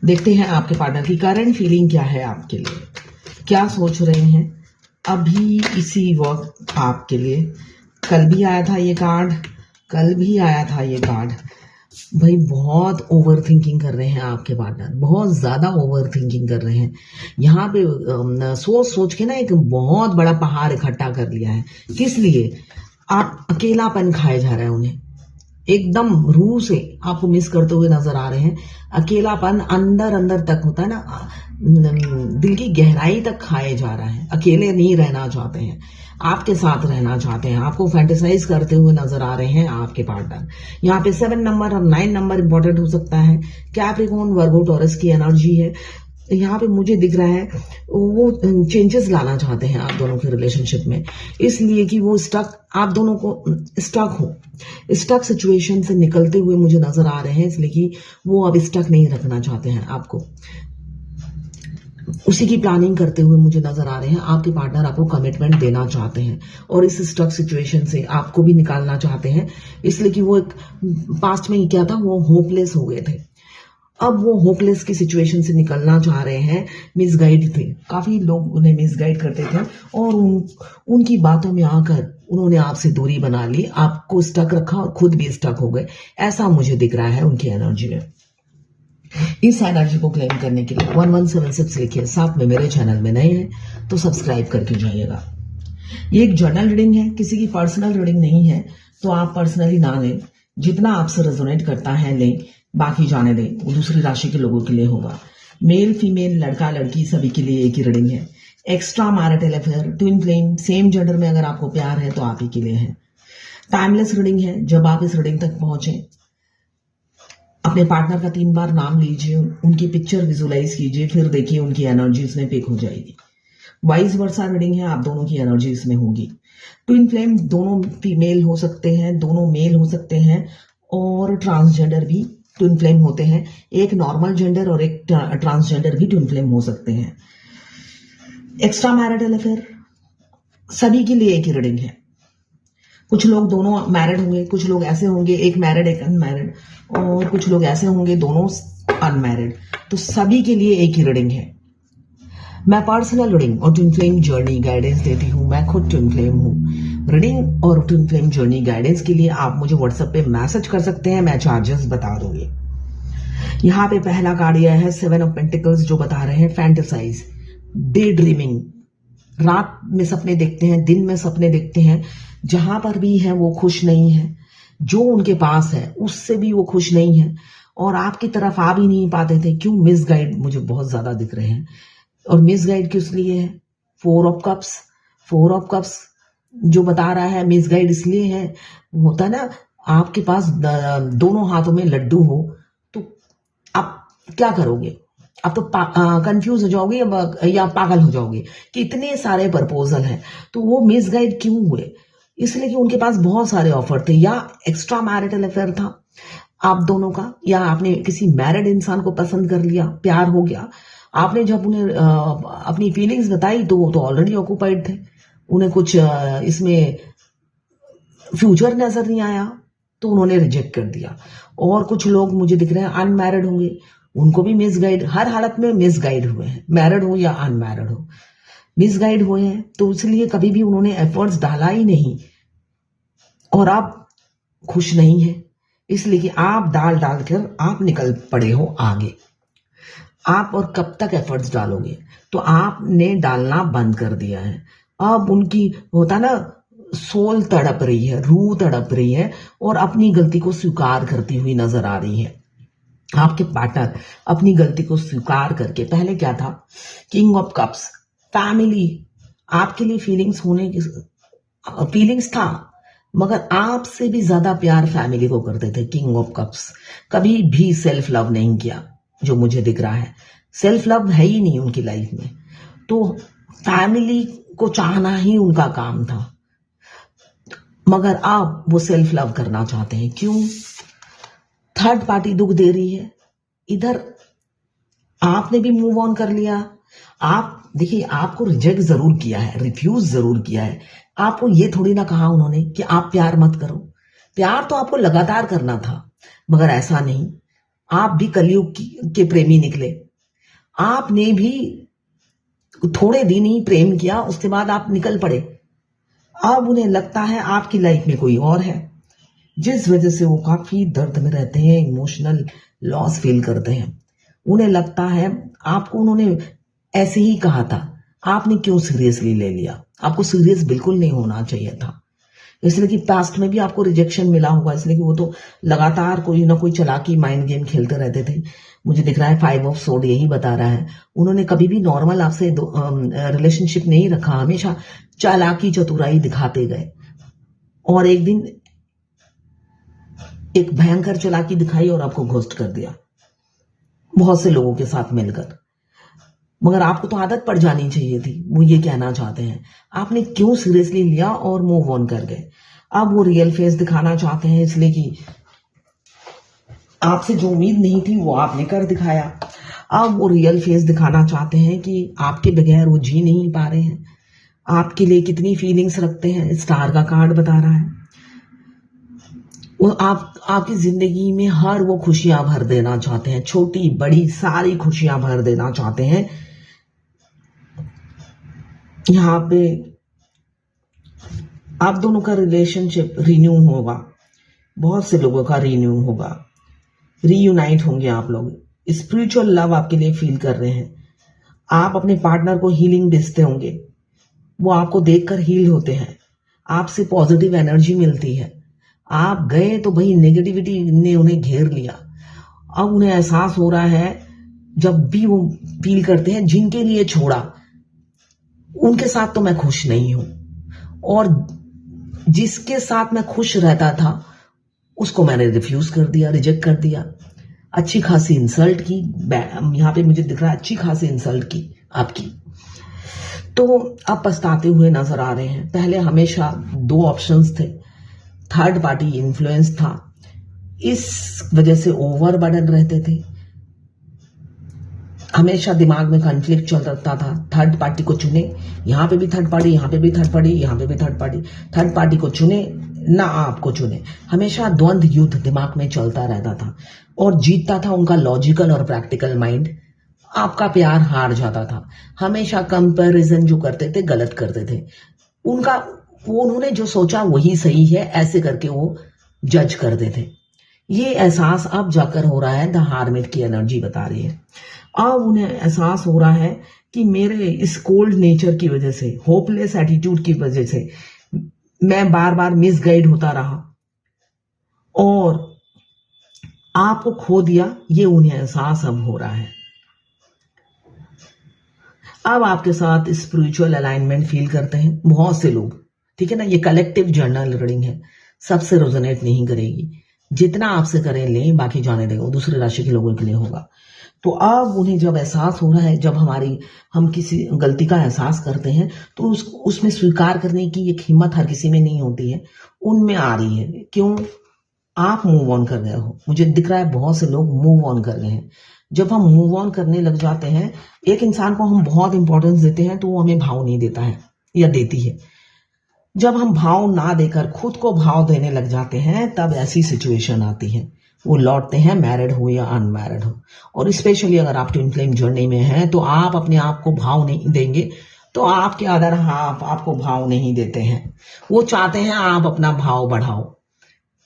देखते हैं आपके पार्टनर की करंट फीलिंग क्या है आपके लिए, क्या सोच रहे हैं अभी इसी वक्त आपके लिए। कल भी आया था ये कार्ड, कल भी आया था ये कार्ड। भाई बहुत ओवर थिंकिंग कर रहे हैं आपके पार्टनर, बहुत ज्यादा ओवर थिंकिंग कर रहे हैं। यहाँ पे सोच सोच के ना एक बहुत बड़ा पहाड़ इकट्ठा कर लिया है। किस लिए? आप अकेलापन खाए जा रहे हैं उन्हें, एकदम रूह से आपको मिस करते हुए नजर आ रहे हैं। अकेलापन अंदर अंदर तक होता है ना, दिल की गहराई तक खाए जा रहा है। अकेले नहीं रहना चाहते हैं, आपके साथ रहना चाहते हैं, आपको फैंटेसाइज करते हुए नजर आ रहे हैं आपके पार्टनर। यहाँ पे 7 नंबर और 9 नंबर इंपॉर्टेंट हो सकता है। कैप्रिकॉर्न, वर्गो, टॉरस की एनर्जी है। यहाँ पे मुझे दिख रहा है वो चेंजेस लाना चाहते हैं आप दोनों के रिलेशनशिप में, इसलिए कि वो आप दोनों को स्टक सिचुएशन से निकलते हुए मुझे नजर आ रहे हैं, इसलिए कि वो अब स्टक नहीं रखना चाहते हैं आपको। उसी की प्लानिंग करते हुए मुझे नजर आ रहे हैं। आपके पार्टनर आपको कमिटमेंट देना चाहते हैं और इस स्टक सिचुएशन से आपको भी निकालना चाहते हैं, इसलिए कि वो एक पास्ट में क्या था, वो होपलेस हो गए थे। अब वो होपलेस की सिचुएशन से निकलना चाह रहे हैं। मिसगाइड थे, काफी लोग उन्हें मिसगाइड करते थे और उनकी बातों में आकर उन्होंने आपसे दूरी बना ली, आपको स्टक रखा और खुद भी स्टक हो गए। ऐसा मुझे दिख रहा है उनकी एनर्जी में। इस एनर्जी को क्लेम करने के लिए 1176 लिखिए, साथ में मेरे चैनल में नए हैं तो सब्सक्राइब करके जाइएगा। ये एक जर्नल रीडिंग है, किसी की पर्सनल रीडिंग नहीं है, तो आप पर्सनली ना लें। जितना आपसे रेजोनेट करता है लें, बाकी जाने दें, वो दूसरी राशि के लोगों के लिए होगा। मेल फीमेल, लड़का लड़की, सभी के लिए एक ही रीडिंग है। Extra marital affair, twin flame, same gender में अगर आपको प्यार है तो आप ही के लिए है। टाइमलेस रीडिंग है। जब आप इस रीडिंग तक पहुंचे, अपने पार्टनर का 3 बार नाम लीजिए, उनकी पिक्चर विजुलाइज कीजिए, फिर देखिए उनकी एनर्जी इसमें पिक हो जाएगी। वाइस वर्सा रीडिंग है, आप दोनों की एनर्जी इसमें होगी। ट्विन फ्लेम, दोनों फीमेल हो सकते हैं, दोनों मेल हो सकते हैं, और ट्रांसजेंडर भी ट्विन फ्लेम होते हैं। एक नॉर्मल जेंडर और एक ट्रांसजेंडर भी ट्विन फ्लेम हो सकते हैं। एक्स्ट्रा मैरिटल अफेयर, सभी के लिए एक ही रीडिंग है। कुछ लोग दोनों मैरिड होंगे, कुछ लोग ऐसे होंगे एक मैरिड एक अनमैरिड, और कुछ लोग ऐसे होंगे दोनों अनमैरिड। तो सभी के लिए एक ही रीडिंग है। मैं पर्सनल रीडिंग और ट्विन फ्लेम जर्नी गाइडेंस देती हूँ। मैं खुद ट्विन फ्लेम हूँ। रीडिंग और ट्विन फ्लेम जर्नी गाइडेंस के लिए आप मुझे व्हाट्सएप पे मैसेज कर सकते हैं, मैं चार्जेस बता दूंगी। यहाँ पे पहला कार्ड यह है 7 ऑफ पेंटिकल्स, जो बता रहे हैं फैंटेसाइज, डे ड्रीमिंग। रात में सपने देखते हैं, दिन में सपने देखते हैं। जहां पर भी है वो खुश नहीं है, जो उनके पास है उससे भी वो खुश नहीं है, और आपकी तरफ आ भी नहीं पाते थे। क्यों? मिसगाइड मुझे बहुत ज्यादा दिख रहे हैं। और मिसगाइड किस लिए है? 4 ऑफ कप्स। 4 ऑफ कप्स जो बता रहा है मिसगाइड इसलिए है, होता ना, आपके पास दोनों हाथों में लड्डू हो तो आप क्या करोगे? आप तो कंफ्यूज हो जाओगे या पागल हो जाओगे कि इतने सारे प्रपोजल हैं। तो वो मिसगाइड क्यों हुए? इसलिए कि उनके पास बहुत सारे ऑफर थे, या एक्स्ट्रा मैरिटल अफेयर था आप दोनों का, या आपने किसी मैरिड इंसान को पसंद कर लिया, प्यार हो गया। आपने जब उन्हें अपनी फीलिंग्स बताई तो वो तो ऑलरेडी ऑक्यूपाइड थे, उन्हें कुछ इसमें फ्यूचर नजर नहीं आया, तो उन्होंने रिजेक्ट कर दिया। और कुछ लोग मुझे दिख रहे हैं अनमैरिड होंगे, उनको भी मिसगाइड, हर हालत में मिसगाइड हुए हैं, मैरिड हो या अनमैरिड हो, मिसगाइड हुए हैं। तो इसलिए कभी भी उन्होंने एफर्ट्स डाला ही नहीं, और आप खुश नहीं है, इसलिए कि आप डाल डालकर आप निकल पड़े हो आगे। आप और कब तक एफर्ट्स डालोगे? तो आपने डालना बंद कर दिया है। अब उनकी होता ना, सोल तड़प रही है, रूह तड़प रही है, और अपनी गलती को स्वीकार करती हुई नजर आ रही है। आपके पार्टनर अपनी गलती को स्वीकार करके, पहले क्या था, किंग ऑफ कप्स, फैमिली, आपके लिए फीलिंग्स था, मगर आपसे भी ज्यादा प्यार फैमिली को करते थे। किंग ऑफ कप्स कभी भी सेल्फ लव नहीं किया, जो मुझे दिख रहा है। सेल्फ लव है ही नहीं उनकी लाइफ में, तो फैमिली को चाहना ही उनका काम था। मगर अब वो सेल्फ लव करना चाहते हैं। क्यों? थर्ड पार्टी दुख दे रही है, इधर आपने भी मूव ऑन कर लिया। आप देखिए, आपको रिजेक्ट जरूर किया है, रिफ्यूज जरूर किया है। आपको ये थोड़ी ना कहा उन्होंने कि आप प्यार मत करो। प्यार तो आपको लगातार करना था, मगर ऐसा नहीं। आप भी कलयुग के प्रेमी निकले। आपने भी थोड़े दिन ही प्रेम किया, उसके बाद आप निकल पड़े। अब उन्हें लगता है आपकी लाइफ में कोई और है, जिस वजह से वो काफी दर्द में रहते हैं, इमोशनल लॉस फील करते हैं। उन्हें लगता है आपको उन्होंने ऐसे ही कहा था, आपने क्यों सीरियसली ले लिया? आपको सीरियस बिल्कुल नहीं होना चाहिए था। इसलिए कि पास्ट में भी आपको रिजेक्शन मिला होगा, इसलिए कि वो तो लगातार कोई ना कोई चालाकी माइंड गेम खेलते रहते थे। मुझे दिख रहा है 5 ऑफ सोर्ड यही बता रहा है। उन्होंने कभी भी नॉर्मल आपसे रिलेशनशिप नहीं रखा, हमेशा चालाकी चतुराई दिखाते गए, और एक दिन एक भयंकर चालाकी दिखाई और आपको घोस्ट कर दिया बहुत से लोगों के साथ मिलकर। मगर आपको तो आदत पड़ जानी चाहिए थी, वो ये कहना चाहते हैं। आपने क्यों सीरियसली लिया और मूव ऑन कर गए। अब वो रियल फेस दिखाना चाहते हैं, इसलिए कि आपसे जो उम्मीद नहीं थी वो आपने कर दिखाया। अब वो रियल फेस दिखाना चाहते हैं कि आपके बगैर वो जी नहीं पा रहे हैं, आपके लिए कितनी फीलिंग्स रखते हैं। स्टार का कार्ड बता रहा है वो आपकी जिंदगी में हर वो खुशियां भर देना चाहते हैं, छोटी बड़ी सारी खुशियां भर देना चाहते हैं। यहाँ पे आप दोनों का रिलेशनशिप रिन्यू होगा, बहुत से लोगों का रिन्यू होगा, रीयूनाइट होंगे आप लोग। स्पिरिचुअल लव आपके लिए फील कर रहे हैं। आप अपने पार्टनर को हीलिंग भेजते होंगे, वो आपको देखकर हील होते हैं, आपसे पॉजिटिव एनर्जी मिलती है। आप गए तो भाई नेगेटिविटी ने उन्हें घेर लिया। अब उन्हें एहसास हो रहा है, जब भी वो फील करते हैं जिनके लिए छोड़ा उनके साथ तो मैं खुश नहीं हूं, और जिसके साथ मैं खुश रहता था उसको मैंने रिफ्यूज कर दिया, रिजेक्ट कर दिया। अच्छी खासी इंसल्ट की, यहां पे मुझे दिख रहा है अच्छी खासी इंसल्ट की आपकी। तो अब पछताते हुए नजर आ रहे हैं। पहले हमेशा 2 ऑप्शंस थे, थर्ड पार्टी इन्फ्लुएंस था, इस वजह से ओवरबर्डन रहते थे। हमेशा दिमाग में कॉन्फ्लिक्ट चल रहा था। थर्ड पार्टी को चुने, यहां पे भी थर्ड पार्टी, यहां पे भी थर्ड पार्टी, यहां पे भी थर्ड पार्टी। थर्ड पार्टी को चुने ना आपको चुने, हमेशा द्वंद्व युद्ध दिमाग में चलता रहता था, और जीतता था उनका लॉजिकल और प्रैक्टिकल माइंड। आपका प्यार हार जाता था। हमेशा कंपैरिजन जो करते थे गलत करते थे। उन्होंने जो सोचा वही सही है, ऐसे करके वो जज करते थे। ये एहसास अब जाकर हो रहा है, द हार्मिट की एनर्जी बता रही है। अब उन्हें एहसास हो रहा है कि मेरे इस कोल्ड नेचर की वजह से, होपलेस एटीट्यूड की वजह से मैं बार बार मिसगाइड होता रहा और आपको खो दिया। ये उन्हें एहसास अब हो रहा है। अब आपके साथ स्पिरिचुअल अलाइनमेंट फील करते हैं बहुत से लोग, ठीक है ना। ये कलेक्टिव जर्नल रीडिंग है, सबसे रेजोनेट नहीं करेगी। जितना आपसे करें लें, बाकी जाने दें, वो दूसरे राशि के लोगों के लिए होगा। तो अब उन्हें जब एहसास हो रहा है, जब हम किसी गलती का एहसास करते हैं तो उसमें स्वीकार करने की एक हिम्मत हर किसी में नहीं होती है, उनमें आ रही है। क्यों? आप मूव ऑन कर गए हो। मुझे दिख रहा है बहुत से लोग मूव ऑन कर गए हैं। जब हम मूव ऑन करने लग जाते हैं, एक इंसान को हम बहुत इंपॉर्टेंस देते हैं तो वो हमें भाव नहीं देता है या देती है। जब हम भाव ना देकर खुद को भाव देने लग जाते हैं, तब ऐसी सिचुएशन आती है। वो लौटते हैं, मैरिड हो या अनमैरिड हो। और स्पेशली अगर आप ट्विन फ्लेम जर्नी में हैं, तो आप अपने आप को भाव नहीं देंगे तो आपके अदर हाफ आपको भाव नहीं देते हैं। वो चाहते हैं आप अपना भाव बढ़ाओ,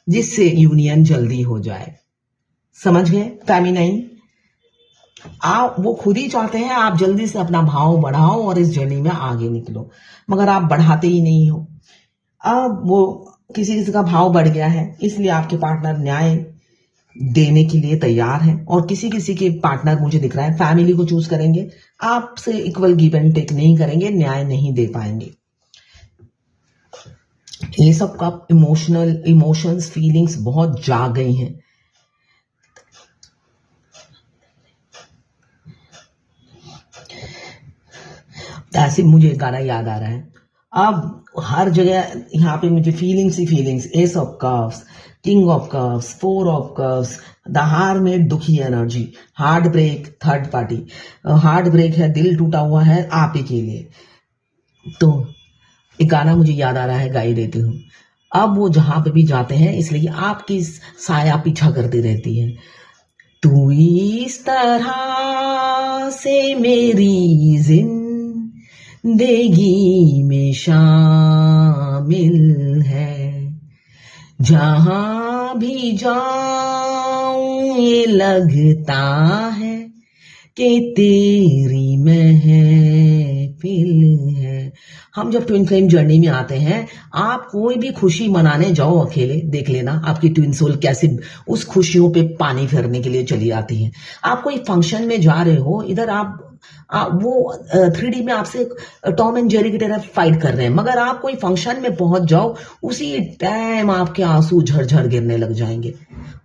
जिससे यूनियन जल्दी हो जाए। समझ गए? फेमिनाइन, आप वो खुद ही चाहते हैं आप जल्दी से अपना भाव बढ़ाओ और इस जर्नी में आगे निकलो, मगर आप बढ़ाते ही नहीं हो। अब वो किसी का भाव बढ़ गया है, इसलिए आपके पार्टनर न्याय देने के लिए तैयार है, और किसी के पार्टनर मुझे दिख रहा है फैमिली को चूज करेंगे, आपसे इक्वल गिव एंड टेक नहीं करेंगे, न्याय नहीं दे पाएंगे। ये सब का इमोशंस फीलिंग्स बहुत जाग गई हैं। ऐसे मुझे गाना याद आ रहा है। अब हर जगह यहाँ पे मुझे फीलिंग्स ही feelings, ace of cups, king of cups, 4 of cups, the hermit, दुखी energy, heartbreak, third party. Heartbreak है, दिल टूटा हुआ है आप ही के लिए। तो एक गाना मुझे याद आ रहा है, गा ही देती हूँ। अब वो जहां पे भी जाते हैं, इसलिए आपकी साया पीछा करती रहती है। तू इस तरह से मेरी जिंदगी में शामिल है, जहां भी जाऊं ये लगता है कि तेरी महफिल है। हम जब ट्विन फ्लेम जर्नी में आते हैं, आप कोई भी खुशी मनाने जाओ अकेले, देख लेना आपकी ट्विन सोल कैसे उस खुशियों पे पानी फेरने के लिए चली आती है। आप कोई फंक्शन में जा रहे हो, इधर वो 3D में आपसे टॉम एंड जेरी की तरह फाइट कर रहे हैं, मगर आप कोई फंक्शन में पहुंच जाओ, उसी टाइम आपके आंसू झरझर गिरने लग जाएंगे।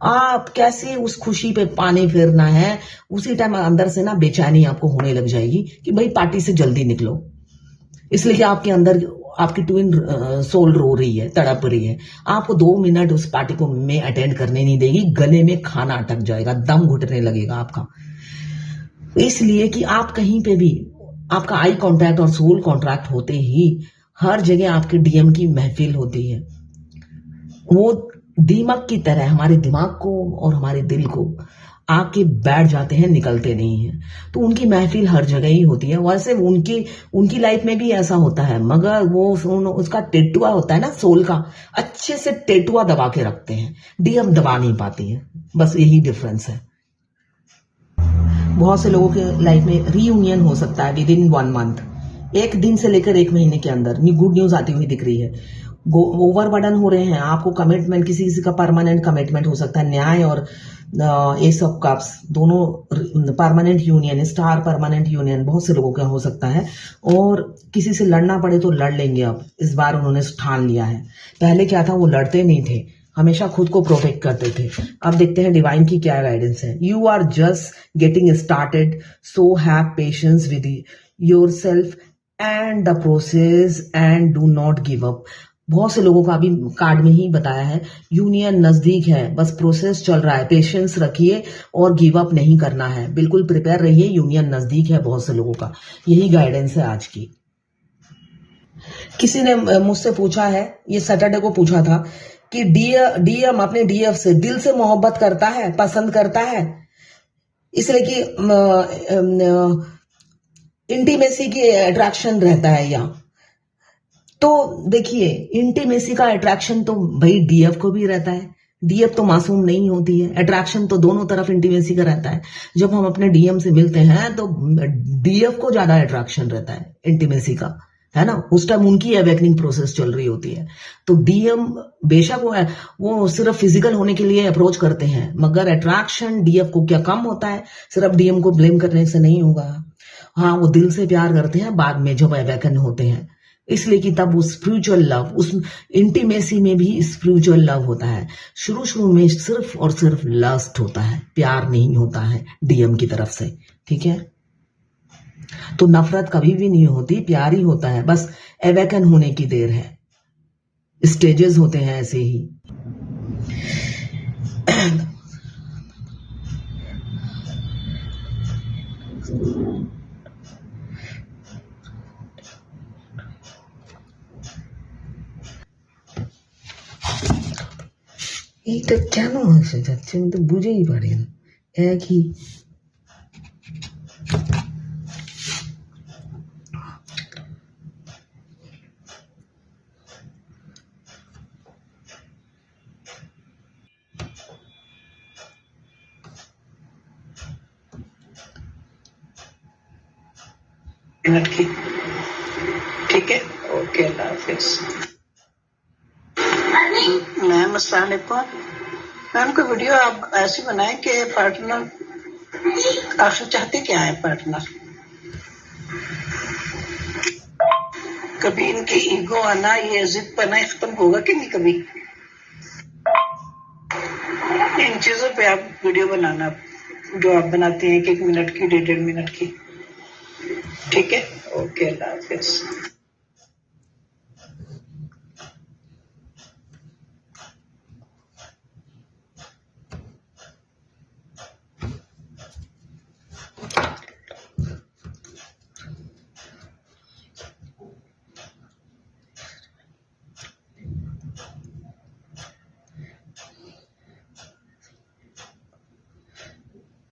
आप कैसे उस खुशी पे पानी फेरना है, उसी टाइम अंदर से ना बेचैनी आपको होने लग जाएगी कि भाई पार्टी से जल्दी निकलो, इसलिए कि आपके अंदर आपकी ट्विन सोल रो रही है, तड़प रही है। आपको 2 मिनट उस पार्टी को में अटेंड करने नहीं देगी, गले में खाना अटक जाएगा, दम घुटने लगेगा आपका। इसलिए कि आप कहीं पे भी आपका आई कांटेक्ट और सोल कांटेक्ट होते ही हर जगह आपके डीएम की महफिल होती है। वो दीमक की तरह हमारे दिमाग को और हमारे दिल को आके बैठ जाते हैं, निकलते नहीं हैं। तो उनकी महफिल हर जगह ही होती है। वैसे उनकी लाइफ में भी ऐसा होता है, मगर वो उसका टेटुआ होता है ना सोल का, अच्छे से टेटुआ दबा के रखते हैं, डीएम दबा नहीं पाती है। बस यही डिफरेंस है। बहुत से लोगों के लाइफ में रीयूनियन हो सकता है विद इन 1 मंथ, 1 दिन से लेकर 1 महीने के अंदर गुड न्यूज आती हुई दिख रही है। ओवरबर्डन हो रहे हैं आपको, कमिटमेंट किसी का परमानेंट कमिटमेंट हो सकता है। न्याय और एस ऑफ कप्स दोनों permanent union, star permanent union बहुत से लोगों का हो सकता है। और किसी से लड़ना पड़े तो लड़ लेंगे। अब इस बार उन्होंने ठान लिया है। पहले क्या था, वो लड़ते नहीं थे, हमेशा खुद को प्रोटेक्ट करते थे। अब देखते हैं डिवाइन की क्या गाइडेंस है। You are just getting started, so have patience with yourself and the process and do not give up. बहुत से लोगों का अभी कार्ड में ही बताया है, यूनियन नजदीक है, बस प्रोसेस चल रहा है, पेशेंस रखिए और गिव अप नहीं करना है, बिल्कुल प्रिपेयर रहिए, यूनियन नजदीक है बहुत से लोगों का। यही गाइडेंस है आज की। किसी ने मुझसे पूछा है, ये सैटरडे को पूछा था कि डीएम अपने डीएफ से दिल से मोहब्बत करता है, पसंद करता है, इसलिए कि इंटीमेसी की अट्रैक्शन रहता है यहाँ। तो देखिए, इंटीमेसी का अट्रैक्शन तो भाई डीएफ को भी रहता है। डीएफ तो मासूम नहीं होती है, अट्रैक्शन तो दोनों तरफ इंटीमेसी का रहता है। जब हम अपने डीएम से मिलते हैं तो डीएफ को ज्यादा अट्रैक्शन रहता है इंटीमेसी का, है ना। उस टाइम उनकी अवेकनिंग प्रोसेस चल रही होती है। तो डीएम बेशक वो सिर्फ फिजिकल होने के लिए अप्रोच करते हैं, मगर अट्रैक्शन डीएफ को क्या कम होता है। सिर्फ डीएम को ब्लेम करने से नहीं होगा। हाँ, वो दिल से प्यार करते हैं बाद में जब अवेकन होते हैं, इसलिए कि तब वो स्पिरिचुअल लव, उस इंटीमेसी में भी स्पिरिचुअल लव होता है। शुरू में सिर्फ और सिर्फ लस्ट होता है, प्यार नहीं होता है डीएम की तरफ से, ठीक है। तो नफरत कभी भी नहीं होती, प्यार ही होता है, बस अवेकन होने की देर है। स्टेजेस होते हैं ऐसे ही। এইটা কেন আসে যাচ্ছে আমি তো বুঝেই পারি না। একই मिनट की, ठीक है, ओके, अल्लाह हाफिज। मैम अस्सलाम वालेकुम। मैम कोई वीडियो आप ऐसी बनाए कि पार्टनर आखिर चाहते क्या है पार्टनर। कभी इनकी ईगो आना, ये जिद पना खत्म होगा कि नहीं कभी। इन चीजों पे आप वीडियो बनाना जो आप बनाते हैं 1 मिनट की, 1.5 मिनट की, ठीक है, ओके, अल्लाह हाफिज।